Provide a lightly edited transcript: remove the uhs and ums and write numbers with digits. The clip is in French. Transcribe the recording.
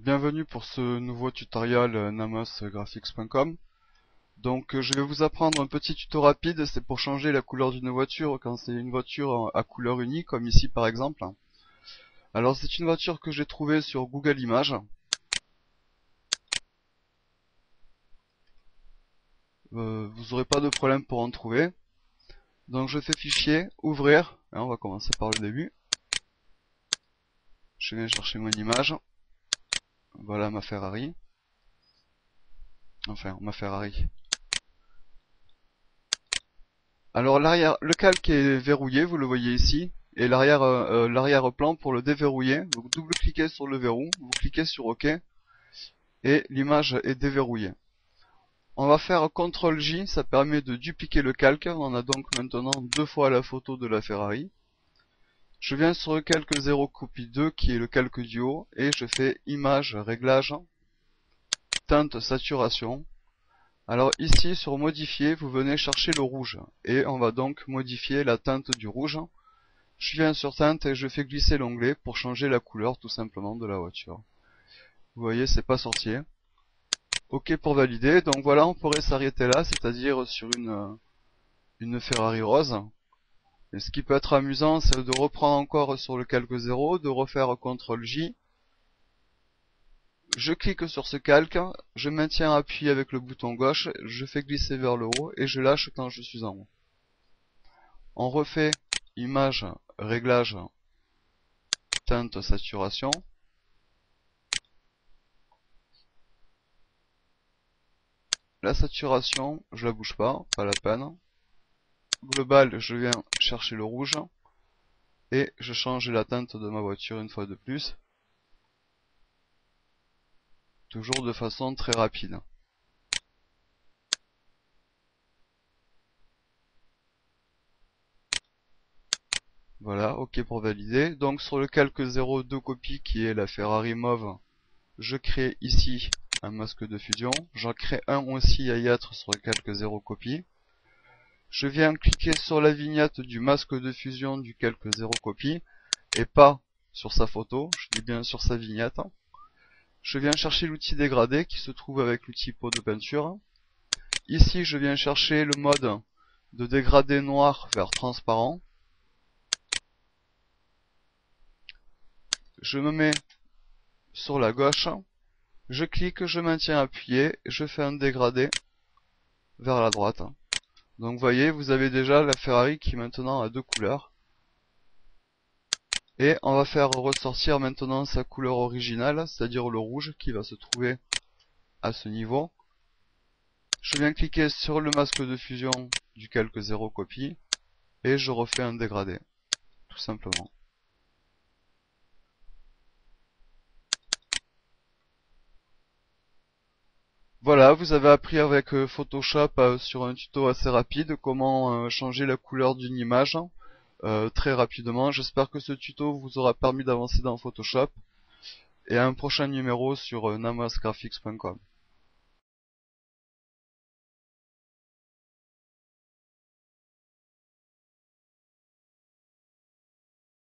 Bienvenue pour ce nouveau tutoriel namosgraphics.com. Donc je vais vous apprendre un petit tuto rapide, c'est pour changer la couleur d'une voiture quand c'est une voiture à couleur unie, comme ici par exemple. Alors c'est une voiture que j'ai trouvée sur Google Images. Vous n'aurez pas de problème pour en trouver. Donc je fais fichier, ouvrir, on va commencer par le début. Je viens chercher mon image. Voilà ma Ferrari. Enfin, ma Ferrari. Alors le calque est verrouillé, vous le voyez ici, et l'arrière-plan pour le déverrouiller, vous double-cliquez sur le verrou, vous cliquez sur OK, et l'image est déverrouillée. On va faire CTRL-J, ça permet de dupliquer le calque, on a donc maintenant deux fois la photo de la Ferrari. Je viens sur le calque 0 copie 2 qui est le calque du haut, et je fais Image, Réglage, Teinte, Saturation. Alors ici sur modifier, vous venez chercher le rouge et on va donc modifier la teinte du rouge. Je viens sur teinte et je fais glisser l'onglet pour changer la couleur tout simplement de la voiture. Vous voyez, c'est pas sorti. OK pour valider. Donc voilà, on pourrait s'arrêter là, c'est-à-dire sur une Ferrari rose. Et ce qui peut être amusant, c'est de reprendre encore sur le calque 0, de refaire CTRL-J. Je clique sur ce calque, je maintiens appuyé avec le bouton gauche, je fais glisser vers le haut et je lâche quand je suis en haut. On refait image, réglage, teinte, saturation. La saturation, je la bouge pas la peine. Global, je viens chercher le rouge et je change la teinte de ma voiture une fois de plus. Toujours de façon très rapide. Voilà, OK pour valider. Donc sur le calque 02 copie qui est la Ferrari mauve, je crée ici un masque de fusion. J'en crée un aussi à y être sur le calque 0 copie. Je viens cliquer sur la vignette du masque de fusion du calque 0 copie et pas sur sa photo, je dis bien sur sa vignette. Je viens chercher l'outil dégradé qui se trouve avec l'outil pot de peinture. Ici je viens chercher le mode de dégradé noir vers transparent. Je me mets sur la gauche, je clique, je maintiens appuyé, je fais un dégradé vers la droite. Donc vous voyez, vous avez déjà la Ferrari qui maintenant a deux couleurs. Et on va faire ressortir maintenant sa couleur originale, c'est-à-dire le rouge qui va se trouver à ce niveau. Je viens cliquer sur le masque de fusion du calque 0 copie et je refais un dégradé, tout simplement. Voilà, vous avez appris avec Photoshop sur un tuto assez rapide comment changer la couleur d'une image très rapidement. J'espère que ce tuto vous aura permis d'avancer dans Photoshop et à un prochain numéro sur namosgraphics.com.